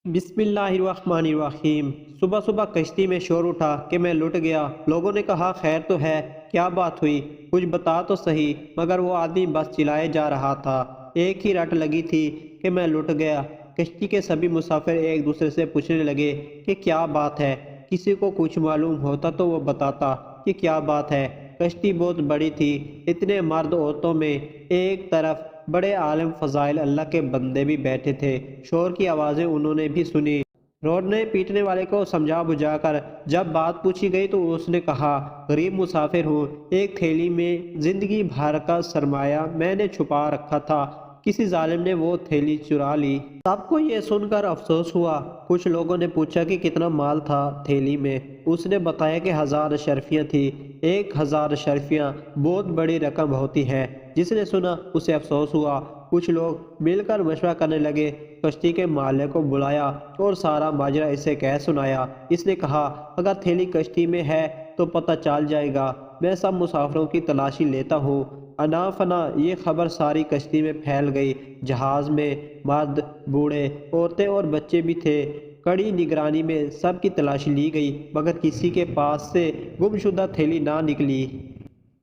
بسم اللہ الرحمن الرحیم۔ صبح صبح کشتی میں شور اٹھا کہ میں لٹ گیا۔ لوگوں نے کہا خیر تو ہے، کیا بات ہوئی، کچھ بتا تو صحیح، مگر وہ آدمی بس چلائے جا رہا تھا۔ ایک ہی رٹ لگی تھی کہ میں لٹ گیا۔ کشتی کے سبھی مسافر ایک دوسرے سے پوچھنے لگے کہ کیا بات ہے۔ کسی کو کچھ معلوم ہوتا تو وہ بتاتا کہ کیا بات ہے۔ کشتی بہت بڑی تھی، اتنے مرد عورتوں میں ایک طرف بڑے عالم فضائل اللہ کے بندے بھی بیٹھے تھے۔ شور کی آوازیں انہوں نے بھی سنی۔ روڑنے پیٹنے والے کو سمجھا بجھا کر جب بات پوچھی گئی تو اس نے کہا غریب مسافر ہوں، ایک تھیلی میں زندگی بھر کا سرمایہ میں نے چھپا رکھا تھا، کسی ظالم نے وہ تھیلی چرا لی۔ سب کو یہ سن کر افسوس ہوا۔ کچھ لوگوں نے پوچھا کہ کتنا مال تھا تھیلی میں۔ اس نے بتایا کہ 1000 اشرفیاں تھی۔ 1000 اشرفیاں بہت بڑی رقم ہوتی ہے۔ جس نے سنا اسے افسوس ہوا۔ کچھ لوگ مل کر مشورہ کرنے لگے، کشتی کے مالک کو بلایا اور سارا ماجرا اسے کہہ سنایا۔ اس نے کہا اگر تھیلی کشتی میں ہے تو پتہ چل جائے گا، میں سب مسافروں کی تلاشی لیتا ہوں۔ انا فنا یہ خبر ساری کشتی میں پھیل گئی۔ جہاز میں مرد، بوڑھے، عورتیں اور بچے بھی تھے۔ کڑی نگرانی میں سب کی تلاشی لی گئی مگر کسی کے پاس سے گمشدہ تھیلی نہ نکلی۔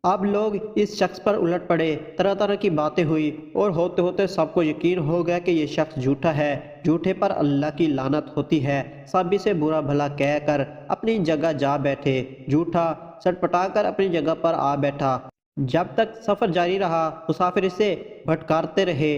اب لوگ اس شخص پر الٹ پڑے، طرح طرح کی باتیں ہوئی اور ہوتے ہوتے سب کو یقین ہو گیا کہ یہ شخص جھوٹا ہے، جھوٹے پر اللہ کی لعنت ہوتی ہے۔ سب اسے برا بھلا کہہ کر اپنی جگہ جا بیٹھے۔ جھوٹا سٹپٹا کر اپنی جگہ پر آ بیٹھا۔ جب تک سفر جاری رہا مسافر اسے بھٹکارتے رہے۔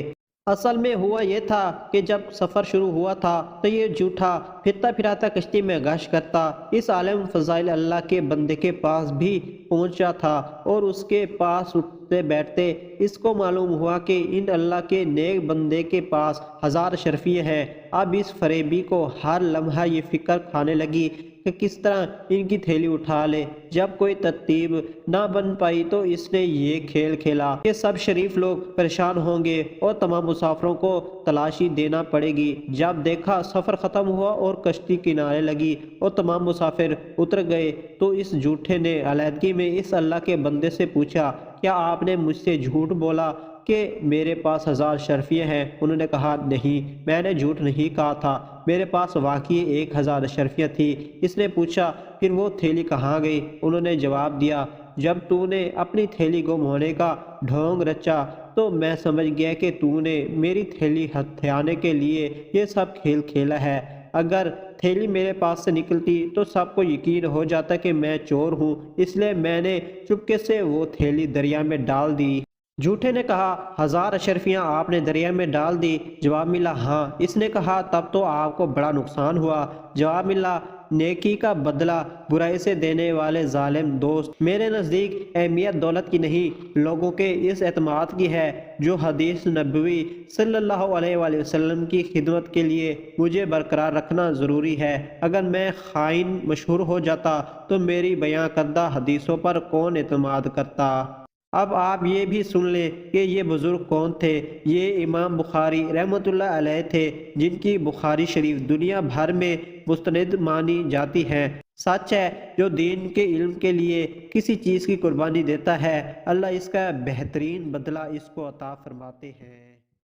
اصل میں ہوا یہ تھا کہ جب سفر شروع ہوا تھا تو یہ جھوٹا پھرتا پھراتا کشتی میں گشت کرتا اس عالم فضائل اللہ کے بندے کے پاس بھی پہنچا تھا اور اس کے پاس اٹھتے بیٹھتے اس کو معلوم ہوا کہ ان اللہ کے نیک بندے کے پاس 1000 اشرفیاں ہیں۔ اب اس فریبی کو ہر لمحہ یہ فکر کھانے لگی کہ کس طرح ان کی تھیلی اٹھا لے۔ جب کوئی ترتیب نہ بن پائی تو اس نے یہ کھیل کھیلا کہ سب شریف لوگ پریشان ہوں گے اور تمام مسافروں کو تلاشی دینا پڑے گی۔ جب دیکھا سفر ختم ہوا اور کشتی کنارے لگی اور تمام مسافر اتر گئے تو اس جھوٹے نے علیحدگی میں اس اللہ کے بندے سے پوچھا کیا آپ نے مجھ سے جھوٹ بولا کہ میرے پاس 1000 اشرفیاں ہیں؟ انہوں نے کہا نہیں، میں نے جھوٹ نہیں کہا تھا، میرے پاس واقعی 1000 اشرفیاں تھی۔ اس نے پوچھا پھر وہ تھیلی کہاں گئی؟ انہوں نے جواب دیا جب تو نے اپنی تھیلی گم ہونے کا ڈھونگ رچا تو میں سمجھ گیا کہ تو نے میری تھیلی ہتھیانے کے لیے یہ سب کھیل کھیلا ہے۔ اگر تھیلی میرے پاس سے نکلتی تو سب کو یقین ہو جاتا کہ میں چور ہوں، اس لیے میں نے چپکے سے وہ تھیلی دریا میں ڈال دی۔ جھوٹے نے کہا 1000 اشرفیاں آپ نے دریا میں ڈال دی؟ جواب ملا ہاں۔ اس نے کہا تب تو آپ کو بڑا نقصان ہوا۔ جواب ملا نیکی کا بدلہ برائی سے دینے والے ظالم دوست، میرے نزدیک اہمیت دولت کی نہیں، لوگوں کے اس اعتماد کی ہے جو حدیث نبوی صلی اللہ علیہ وآلہ وسلم کی خدمت کے لیے مجھے برقرار رکھنا ضروری ہے۔ اگر میں خائن مشہور ہو جاتا تو میری بیان کردہ حدیثوں پر کون اعتماد کرتا؟ اب آپ یہ بھی سن لیں کہ یہ بزرگ کون تھے۔ یہ امام بخاری رحمۃ اللہ علیہ تھے جن کی بخاری شریف دنیا بھر میں مستند مانی جاتی ہے۔ سچ ہے جو دین کے علم کے لیے کسی چیز کی قربانی دیتا ہے اللہ اس کا بہترین بدلہ اس کو عطا فرماتے ہیں۔